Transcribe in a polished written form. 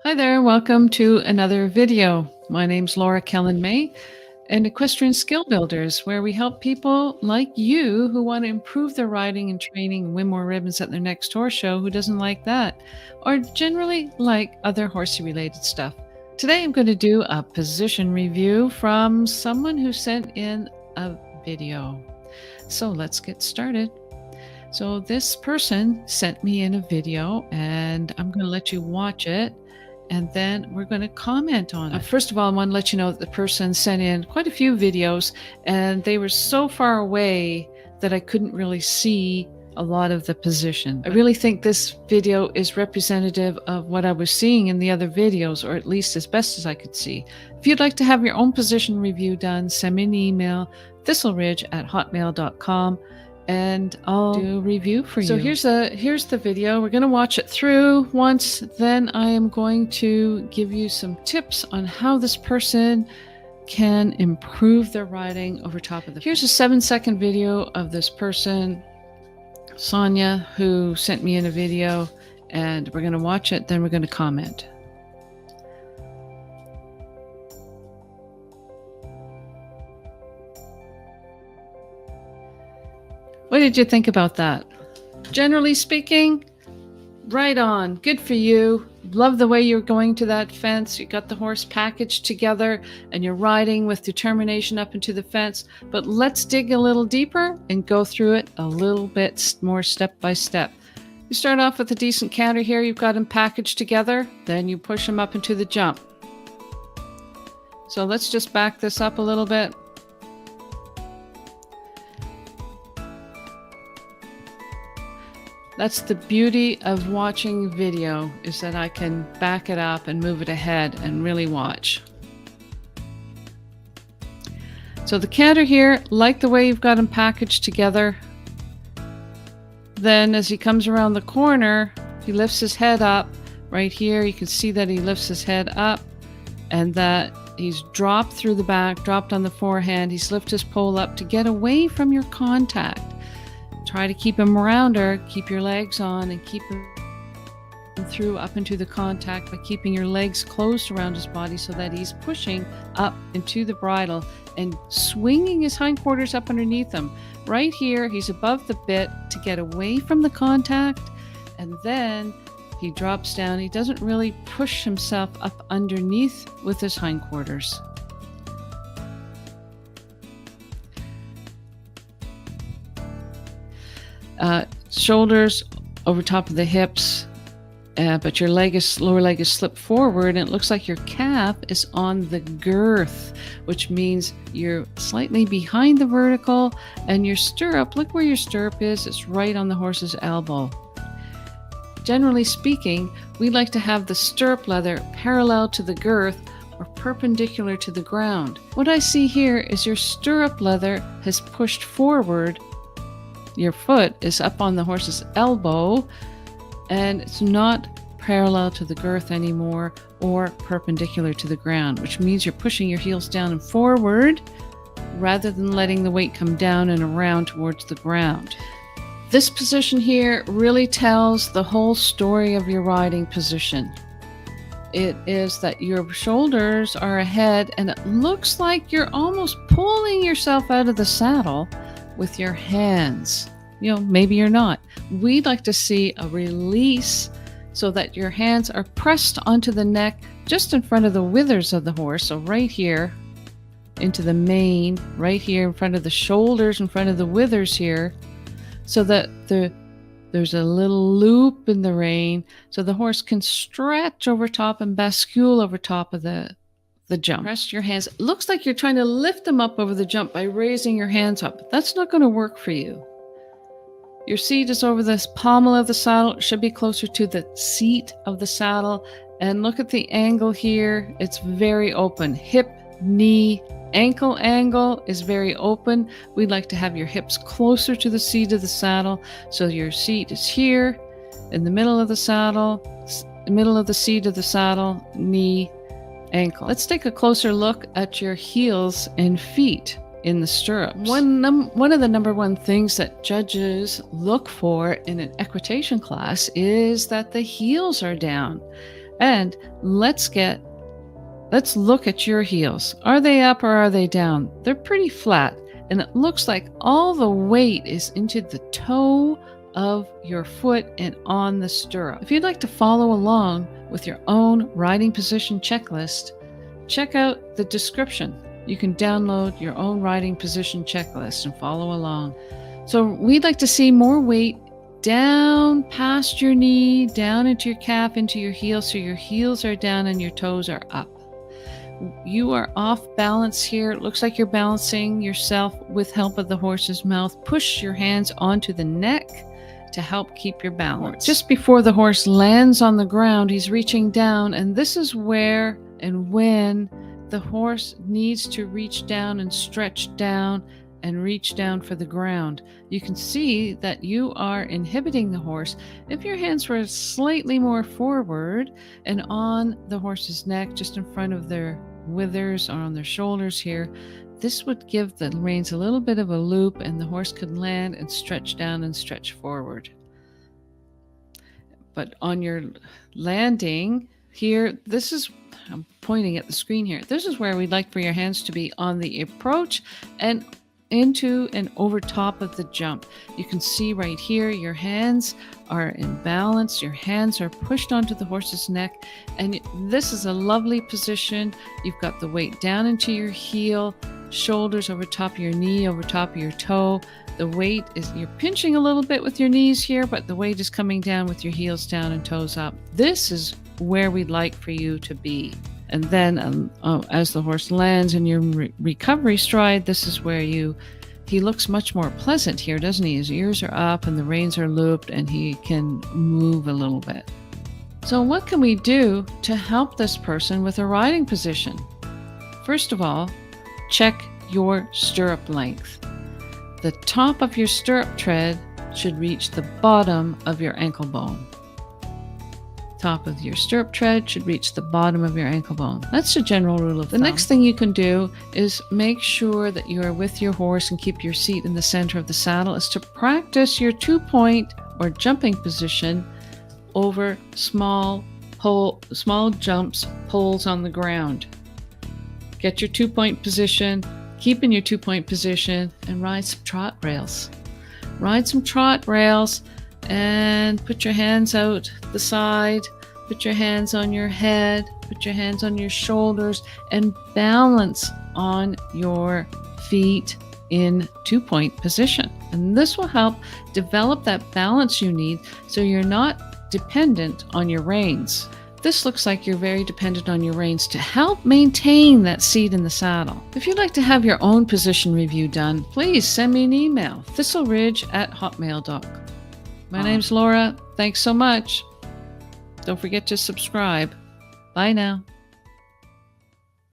Hi there, welcome to another video. My name's Laura Kelland-May and Equestrian Skill Builders, where we help people like you who want to improve their riding and training and win more ribbons at their next horse show. Who doesn't like that? Or generally like other horsey related stuff. Today I'm going to do a position review from someone who sent in a video. So let's get started. So this person sent me in a video and I'm going to let you watch it. And then we're going to comment on it. First of all, I want to let you know that the person sent in quite a few videos and they were so far away that I couldn't really see a lot of the position. I really think this video is representative of what I was seeing in the other videos, or at least as best as I could see. If you'd like to have your own position review done, send me an email, thistleridge@hotmail.com. and I'll do a review for you. So here's the video. We're going to watch it through once, then I am going to give you some tips on how this person can improve their riding over top of the. Here's a 7-second video of this person, Sonia, who sent me in a video, and we're going to watch it, then we're going to comment. What did you think about that? Generally speaking, right on. Good for you. Love the way you're going to that fence. You got the horse packaged together and you're riding with determination up into the fence. But let's dig a little deeper and go through it a little bit more step by step. You start off with a decent canter here. You've got them packaged together. Then you push them up into the jump. So let's just back this up a little bit. That's the beauty of watching video, is that I can back it up and move it ahead and really watch. So the canter here, like the way you've got him packaged together. Then as he comes around the corner, he lifts his head up. Right here, you can see that he lifts his head up and that he's dropped through the back, dropped on the forehand. He's lifted his pole up to get away from your contact. Try to keep him around her, keep your legs on and keep him through up into the contact by keeping your legs closed around his body so that he's pushing up into the bridle and swinging his hindquarters up underneath him. Right here, he's above the bit to get away from the contact, and then he drops down. He doesn't really push himself up underneath with his hindquarters. Shoulders over top of the hips, but your lower leg is slipped forward and it looks like your calf is on the girth, which means you're slightly behind the vertical, and your stirrup, look where your stirrup is, it's right on the horse's elbow. Generally speaking, we like to have the stirrup leather parallel to the girth or perpendicular to the ground. What I see here is your stirrup leather has pushed forward. Your foot is up on the horse's elbow and it's not parallel to the girth anymore or perpendicular to the ground, which means you're pushing your heels down and forward rather than letting the weight come down and around towards the ground. This position here really tells the whole story of your riding position. It is that your shoulders are ahead and it looks like you're almost pulling yourself out of the saddle with your hands. You know, maybe you're not. We'd like to see a release so that your hands are pressed onto the neck just in front of the withers of the horse. So right here into the mane, right here in front of the shoulders, in front of the withers here, so that there's a little loop in the rein so the horse can stretch over top and bascule over top of the jump. Press your hands. It looks like you're trying to lift them up over the jump by raising your hands up, but that's not going to work for you. Your seat is over the pommel of the saddle. It should be closer to the seat of the saddle. And look at the angle here. It's very open. Hip, knee, ankle angle is very open. We'd like to have your hips closer to the seat of the saddle. So your seat is here in the middle of the saddle, middle of the seat of the saddle, knee, ankle. Let's take a closer look at your heels and feet in the stirrups. One of the number one things that judges look for in an equitation class is that the heels are down. And let's look at your heels. Are they up or are they down? They're pretty flat, and it looks like all the weight is into the toe of your foot and on the stirrup. If you'd like to follow along with your own riding position checklist, check out the description. You can download your own riding position checklist and follow along. So we'd like to see more weight down past your knee, down into your calf, into your heel, so your heels are down and your toes are up. You are off balance here. It looks like you're balancing yourself with help of the horse's mouth. Push your hands onto the neck to help keep your balance. Just before the horse lands on the ground, he's reaching down, and this is where and when the horse needs to reach down and stretch down and reach down for the ground. You can see that you are inhibiting the horse. If your hands were slightly more forward and on the horse's neck, just in front of their withers or on their shoulders here, this would give the reins a little bit of a loop, and the horse could land and stretch down and stretch forward. But on your landing here, I'm pointing at the screen here. This is where we'd like for your hands to be on the approach and into and over top of the jump. You can see right here, your hands are in balance. Your hands are pushed onto the horse's neck. And this is a lovely position. You've got the weight down into your heel, shoulders over top of your knee, over top of your toe. The weight is, you're pinching a little bit with your knees here, but the weight is coming down with your heels down and toes up. This is where we'd like for you to be. And then as the horse lands in your recovery stride, this is where he looks much more pleasant here, doesn't he? His ears are up and the reins are looped and he can move a little bit. So what can we do to help this person with a riding position? First of all, check your stirrup length. The top of your stirrup tread should reach the bottom of your ankle bone. Top of your stirrup tread should reach the bottom of your ankle bone. That's the general rule of thumb. The next thing you can do is make sure that you are with your horse and keep your seat in the center of the saddle, is to practice your 2-point or jumping position over small jumps, poles on the ground. Get your 2-point position, keep in your 2-point position, and ride some trot rails. Ride some trot rails and put your hands out the side, put your hands on your head, put your hands on your shoulders, and balance on your feet in 2-point position. And this will help develop that balance you need so you're not dependent on your reins. This looks like you're very dependent on your reins to help maintain that seat in the saddle. If you'd like to have your own position review done, please send me an email, thistleridge@hotmail.com. My name's Laura. Thanks so much. Don't forget to subscribe. Bye now.